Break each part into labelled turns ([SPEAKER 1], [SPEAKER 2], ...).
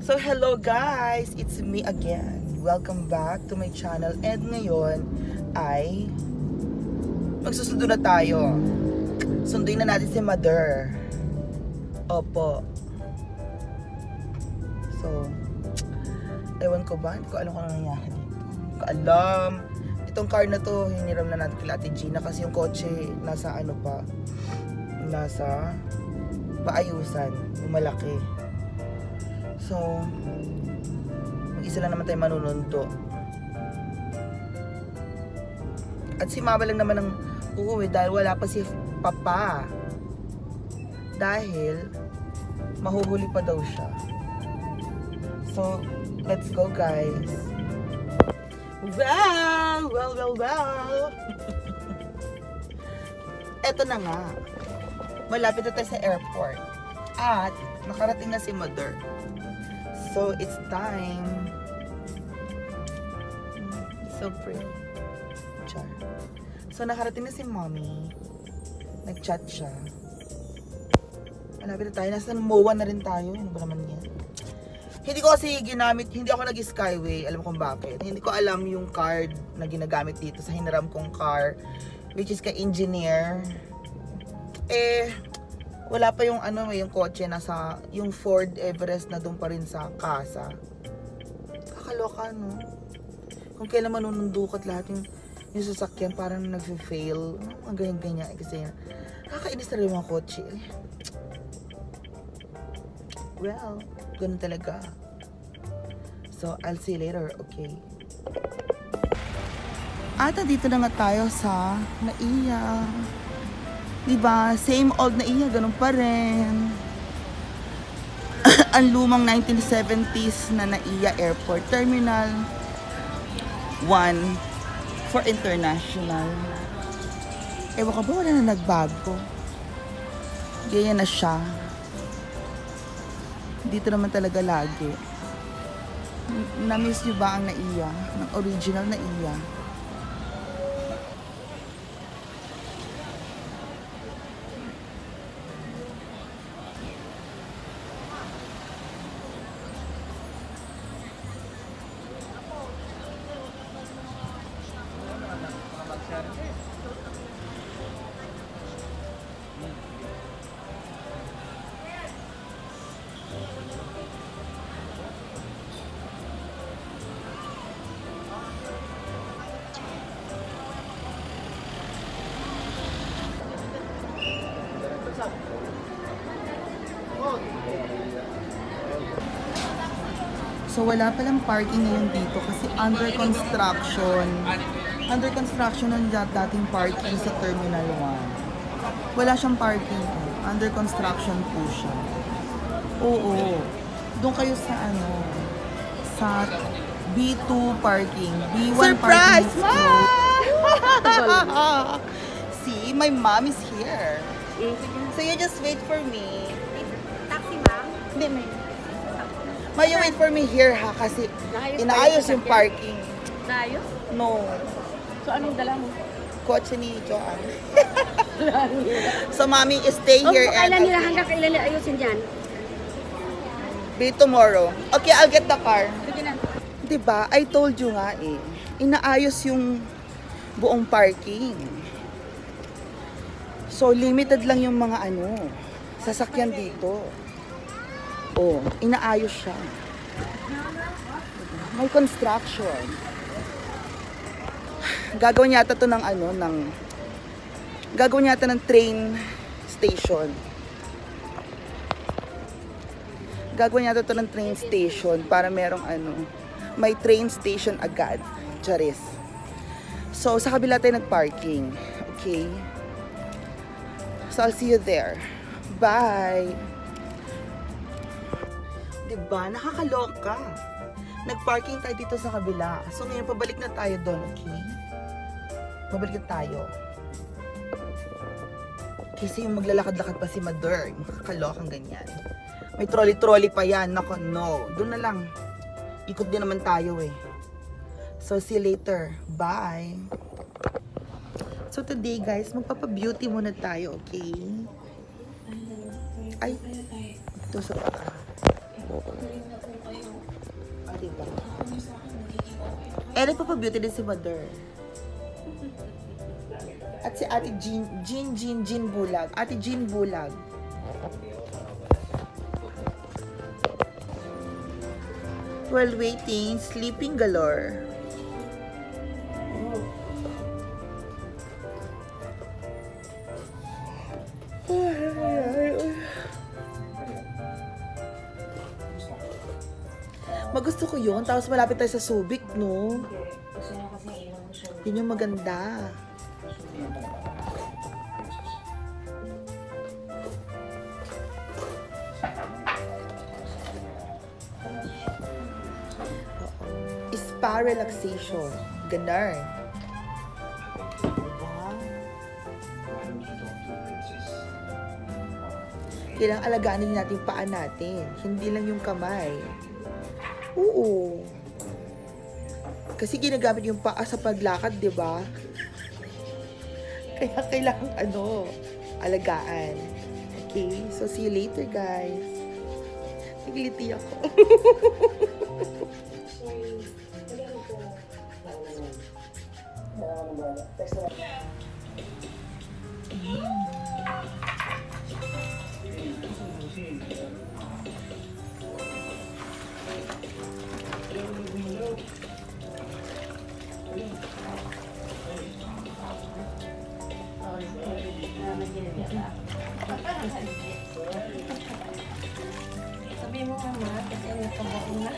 [SPEAKER 1] So hello guys, it's me again. Welcome back to my channel. And ngayon ay magsusundo na tayo. Sunduin na natin si Mother. Opo. So ewan ko ba, hindi ko alam kung ano nangyari dito. Hindi ko alam. Itong car na to, hiniram na natin kila Ate Gina kasi yung kotse nasa ano pa, nasa paayusan, yung malaki. So, mag-isa lang naman tayo manunundo. At si Mama lang naman ang uuwi dahil wala pa si Papa. Dahil mahuhuli pa daw siya. So, let's go guys. Well. Eto na nga. Malapit na tayo sa airport. At nakarating na si Mother. So, it's time. So pretty. Char. So, nakarating na si Mommy. Nag-chat siya. Malapit na tayo. Nasa MOA na rin tayo. Ano ba naman yan? Hindi ko kasi ginamit, hindi ako nag-Skyway. Alam kong bakit. Hindi ko alam yung card na ginagamit dito sa hiniram kong car. Which is kay engineer. Wala pa yung ano, yung kotse nasa, yung Ford Everest na doon pa rin sa casa. Kakaloka, no? Kung kailan manunundukat lahat yung sasakyan, parang nag-fail. Ang ganyan-ganyan. Kasi kakainis na rin yung kotse. Well, ganun talaga. So, I'll see you later, okay? At dito na nga tayo sa NAIA. Diba? Same old NAIA, ganun pa rin. Ang lumang 1970s na NAIA Airport Terminal 1 for international. Ewan ka ba, wala na nagbago. Ganyan na siya. Dito naman talaga lagi. Na-miss nyo ba ang NAIA? Ang original NAIA? So wala palang parking ngayon dito kasi under construction. Under construction ang dating parking sa Terminal 1. Wala siyang parking. Under construction po siya. Oo. Doon kayo sa ano, sa B2 parking. B1
[SPEAKER 2] surprise!
[SPEAKER 1] parking. See, my mom is here. So you just wait for me.
[SPEAKER 2] Taxi, ma'am?
[SPEAKER 1] Hindi, may... You wait for me here ha, kasi inaayos yung parking.
[SPEAKER 2] Naayos?
[SPEAKER 1] No.
[SPEAKER 2] So, anong dala mo?
[SPEAKER 1] Kotse ni Joanne. So, mommy, stay here.
[SPEAKER 2] Kailan nila, hanggang kailan nila ayusin dyan?
[SPEAKER 1] Be tomorrow. Okay, I'll get the car.
[SPEAKER 2] Sige na.
[SPEAKER 1] Diba? I told you nga eh. Inaayos yung buong parking. So, limited lang yung mga ano, sasakyan dito. Oh, inaayos siya. May construction. Gagawin yata to ng ano, gagawin yata ng train station. Gagawin yata to ng train station para merong ano, may train station agad. Charis. So, sa kabila tayo nag-parking. Okay? So, I'll see you there. Bye! Diba? Nakakaloka. Nag-parking tayo dito sa kabila. So, ngayon, pabalik na tayo doon, okay? Pabalik na tayo. Kasi yung maglalakad-lakad pa si Mother. Nakakalokang ganyan. May trolley-trolley pa yan. Nako, no. Doon na lang. Ikot din naman tayo eh. So, see you later. Bye! So, today guys, magpapa-beauty muna tayo, okay? Ay, ito sa paa. Eh, nagpapabeauty din si Mother. At si Ate Jean Bulag. Ate Jean Bulag. While waiting, sleeping galore. Magusto ko yun. Tapos malapit tayo sa Subic, no? Yun yung maganda. Spa relaxation. Ganar. Kailangang alagaan din natin yung paa natin. Hindi lang yung kamay. Oo. Kasi ginagamit yung paa sa paglakad, di ba? Kaya kailangan alagaan. Okay? So, see you later, guys. Nagliti ako.
[SPEAKER 2] Sabi mo mama, kasi nakabaon na.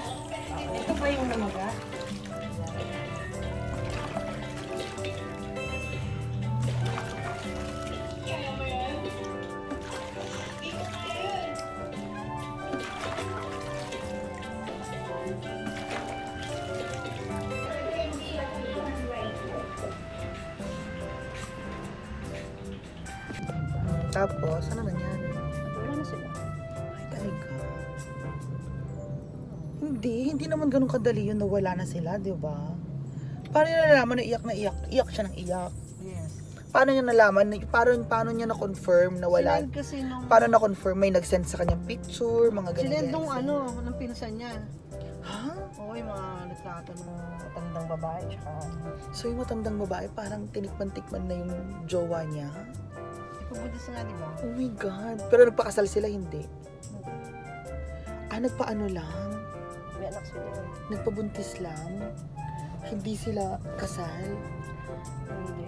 [SPEAKER 2] Ito pa yung namaga.
[SPEAKER 1] Tapos, ano nangyari?
[SPEAKER 2] Wala na sila.
[SPEAKER 1] Ay, talaga. Hindi naman ganun kadali yun na wala na sila, di ba? Paano niya nalaman na iyak na iyak? Iyak siya ng iyak.
[SPEAKER 2] Yes.
[SPEAKER 1] Paano niya nalaman? Paano niya na-confirm na wala?
[SPEAKER 2] Sinend kasi nung...
[SPEAKER 1] Paano na-confirm? May nag-send sa kanyang picture, mga ganyan.
[SPEAKER 2] Sinend nung ng pinsan niya.
[SPEAKER 1] Ha?
[SPEAKER 2] Oo, yung mga litrato ng matandang babae. Tsaka...
[SPEAKER 1] So yung matandang babae, parang tinikman-tikman na yung jowa niya?
[SPEAKER 2] Ipabudis nga, di ba?
[SPEAKER 1] Oh my God. Pero nagpakasal sila, hindi? Nagpaano lang?
[SPEAKER 2] May anak sila.
[SPEAKER 1] Nagpabuntis lang? Hindi sila kasal?
[SPEAKER 2] Hindi.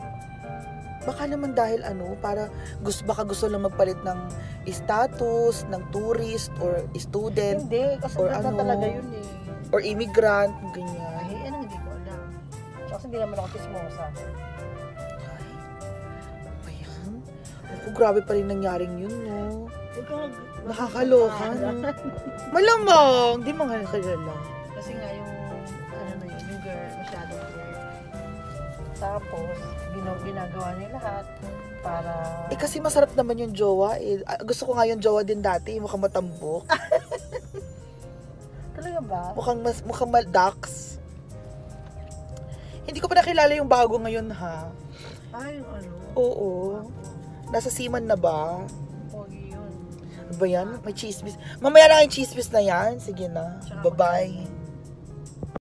[SPEAKER 1] Baka naman dahil baka gusto lang magpalit ng status, ng tourist, or student,
[SPEAKER 2] Hindi, kasi
[SPEAKER 1] or
[SPEAKER 2] na talaga yun eh.
[SPEAKER 1] or immigrant, ganyan.
[SPEAKER 2] Ay, hindi ko alam. Kasi hindi naman ako chismosa.
[SPEAKER 1] Ay, ano ba yan? Ako, grabe pa rin nangyaring yun, no? Nakakaloka, no? Malamang! Di mga kilala.
[SPEAKER 2] Kasi nga yung, yung girl, masyadong girl. Tapos, ginagawa niya lahat para...
[SPEAKER 1] Kasi masarap naman yung jowa. Gusto ko nga yung jowa din dati, mukhang matambok.
[SPEAKER 2] Talaga ba?
[SPEAKER 1] Mukhang maldax. Hindi ko pa nakilala yung bago ngayon, ha?
[SPEAKER 2] Ay,
[SPEAKER 1] Oo. Nasa Seaman na ba?
[SPEAKER 2] Pogi yun.
[SPEAKER 1] Ano ba yan? May chismis. Mamaya na yung chismis na yan. Sige na.
[SPEAKER 2] Tsaka
[SPEAKER 1] Bye-bye.